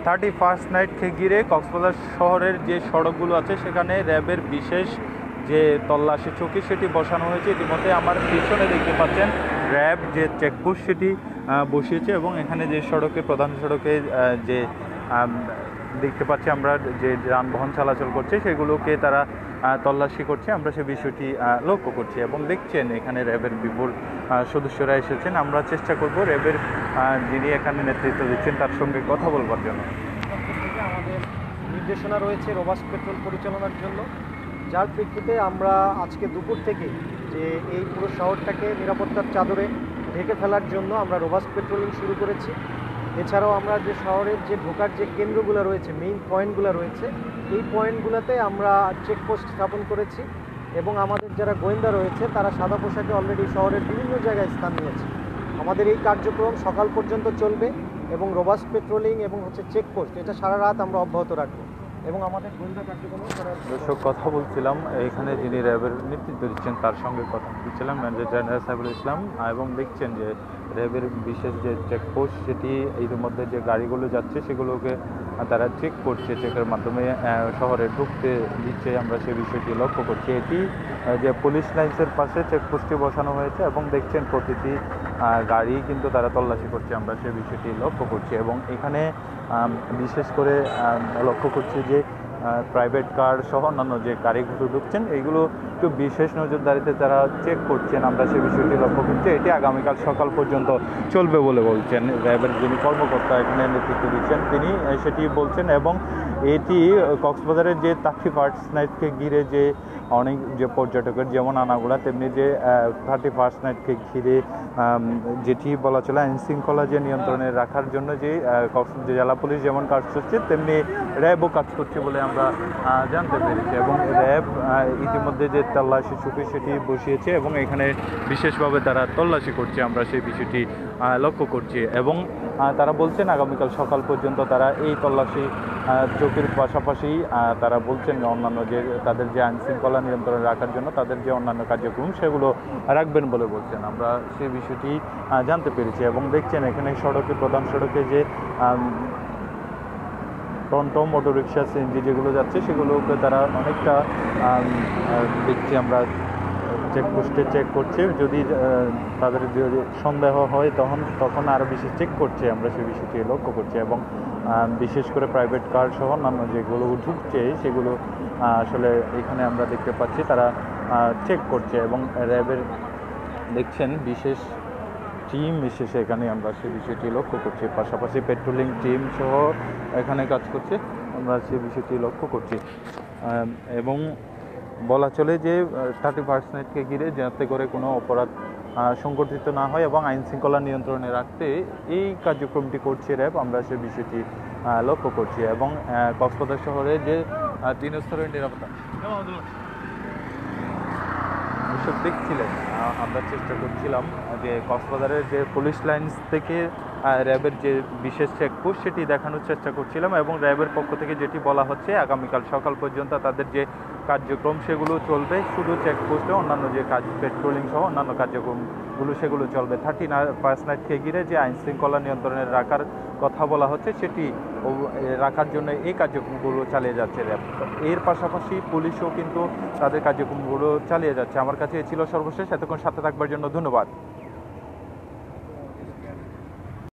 31st নাইটকে ঘিরে কক্সবাজার শহরের যে সড়কগুলো আছে সেখানে র্যাবের বিশেষ যে তল্লাশি চৌকি সেটি বসানো হয়েছে। ইতিমধ্যে আমার পিছনে দেখতে পাচ্ছেন র্যাব যে চেকপোস্ট সেটি বসিয়েছে এবং এখানে যে সড়কে প্রধান সড়কে যে দেখতে পাচ্ছি আমরা যে যানবাহন চলাচল করছে সেগুলোকে তারা তল্লাশি করছে, আমরা সে বিষয়টি লক্ষ্য করছি এবং দেখছেন এখানে র্যাবের বিপুল সদস্যরা এসেছেন। আমরা চেষ্টা করব র্যাবের যিনি এখানে নেতৃত্ব দিচ্ছেন তার সঙ্গে কথা বলবার জন্য। আমাদের নির্দেশনা রয়েছে রোবাস্ট পেট্রোল পরিচালনার জন্য, যার প্রেক্ষিতে আমরা আজকে দুপুর থেকে যে এই পুরো শহরটাকে নিরাপত্তার চাদরে ঢেকে ফেলার জন্য আমরা রোবাস্ট পেট্রোলিং শুরু করেছি। এছাড়াও আমরা যে শহরের যে ঢোকার যে কেন্দ্রগুলো রয়েছে, মেইন পয়েন্টগুলো রয়েছে, এই পয়েন্টগুলোতে আমরা চেকপোস্ট স্থাপন করেছি এবং আমাদের যারা গোয়েন্দা রয়েছে তারা সাদা পোশাকে অলরেডি শহরের বিভিন্ন জায়গায় স্থান নিয়েছে। আমাদের এই কার্যক্রম সকাল পর্যন্ত চলবে এবং রোবাস্ট পেট্রোলিং এবং চেকপোস্ট এটা সারা রাত আমরা অব্যাহত রাখবো এবং আমাদের গোয়েন্দা কার্যক্রমও দর্শক কথা বলছিলাম এখানে যিনি র্যাবের নেতৃত্ব দিচ্ছেন তার সঙ্গে কথা বলছিলাম ম্যানেজার জেনারেল সাইফুল ইসলাম এবং দেখছেন যে র্যাবের বিশেষ যে চেকপোস্ট সেটি ইতিমধ্যে যে গাড়িগুলো যাচ্ছে সেগুলোকে তারা চেক করছে, চেকের মাধ্যমে শহরে ঢুকতে দিচ্ছে, আমরা সেই বিষয়টি লক্ষ্য করছি। এটি যে পুলিশ লাইন্সের পাশে চেকপোস্টটি বসানো হয়েছে এবং দেখছেন প্রতিটি গাড়ি কিন্তু তারা তল্লাশি করছে, আমরা সেই বিষয়টি লক্ষ্য করছি এবং এখানে বিশেষ করে লক্ষ্য করছি যে প্রাইভেট কার সহ অন্যান্য যে গাড়িগুলো ঢুকছেন এইগুলো একটু বিশেষ নজরদারিতে তারা চেক করছেন, আমরা সে বিষয়টি লক্ষ্য করছি। এটি আগামীকাল সকাল পর্যন্ত চলবে বলে বলছেন র্যাবের যিনি কর্মকর্তা এখানে নেতৃত্ব দিচ্ছেন তিনি সেটি বলছেন এবং এটি কক্সবাজারের যে 31st নাইটকে ঘিরে যে অনেক যে পর্যটকের যেমন আনাগোড়া তেমনি যে 31st নাইটকে ঘিরে যেটি বলা চলে আইন শৃঙ্খলা যে নিয়ন্ত্রণে রাখার জন্য যে জেলা পুলিশ যেমন কাজ করছে তেমনি র্যাবও কাজ করছে বলে আমরা জানতে পেরেছি এবং র্যাব ইতিমধ্যে যে তল্লাশি চৌকি সেটি বসিয়েছে এবং এখানে বিশেষভাবে তারা তল্লাশি করছে, আমরা সেই বিষয়টি লক্ষ্য করছি এবং তারা বলছেন আগামীকাল সকাল পর্যন্ত তারা এই তল্লাশি চৌকির পাশাপাশি তারা বলছেন অন্যান্য যে তাদের যে আইন শৃঙ্খলা নিয়ন্ত্রণে রাখার জন্য তাদের যে অন্যান্য কার্যক্রম সেগুলো রাখবেন বলে বলছেন, আমরা সেই বিষয়টি জানতে পেরেছি এবং দেখছেন এখানে সড়কে প্রধান সড়কে যে টমটম অটোরিকশা সিএনজি যেগুলো যাচ্ছে সেগুলোকে তারা অনেকটা দেখছি আমরা চেকপোস্টে চেক করছে, যদি তাদের যদি সন্দেহ হয় তখন আরও বেশি চেক করছে, আমরা সেই বিষয়টি লক্ষ্য করছি এবং বিশেষ করে প্রাইভেট কার সহ অন্যান্য যেগুলো ঢুকছে সেগুলো আসলে এখানে আমরা দেখতে পাচ্ছি তারা চেক করছে এবং র্যাবের দেখছেন বিশেষ টিম এসেছে এখানে, আমরা সেই বিষয়টি লক্ষ্য করছি, পাশাপাশি পেট্রোলিং টিম সহ এখানে কাজ করছে, আমরা সেই বিষয়টি লক্ষ্য করছি এবং বলা চলে যে 31st নাইটকে ঘিরে যাতে করে কোনো অপরাধ সংগঠিত না হয় এবং আইন শৃঙ্খলা নিয়ন্ত্রণে রাখতে এই কার্যক্রমটি করছে র্যাব, আমরা সেই বিষয়টি লক্ষ্য করছি এবং কক্সবাজার শহরে যে 3 স্তরের নিরাপত্তা এসব দেখছিলেন, আমরা চেষ্টা করছিলাম যে কক্সবাজারের যে পুলিশ লাইন্স থেকে র্যাবের যে বিশেষ চেকপোস্ট সেটি দেখানোর চেষ্টা করছিলাম এবং র্যাবের পক্ষ থেকে যেটি বলা হচ্ছে আগামীকাল সকাল পর্যন্ত তাদের যে কার্যক্রম সেগুলো চলবে, শুধু চেকপোস্টে অন্যান্য যে কাজ পেট্রোলিং সহ অন্যান্য কার্যক্রমগুলো সেগুলো চলবে। 31st নাইটকে ঘিরে যে আইন শৃঙ্খলা নিয়ন্ত্রণে রাখার কথা বলা হচ্ছে সেটি রাখার জন্য এই কার্যক্রমগুলো চালিয়ে যাচ্ছে র্যাব, এর পাশাপাশি পুলিশও কিন্তু তাদের কার্যক্রমগুলো চালিয়ে যাচ্ছে। আমার কাছে এ ছিল সর্বশেষ, এতক্ষণ সাথে থাকবার জন্য ধন্যবাদ।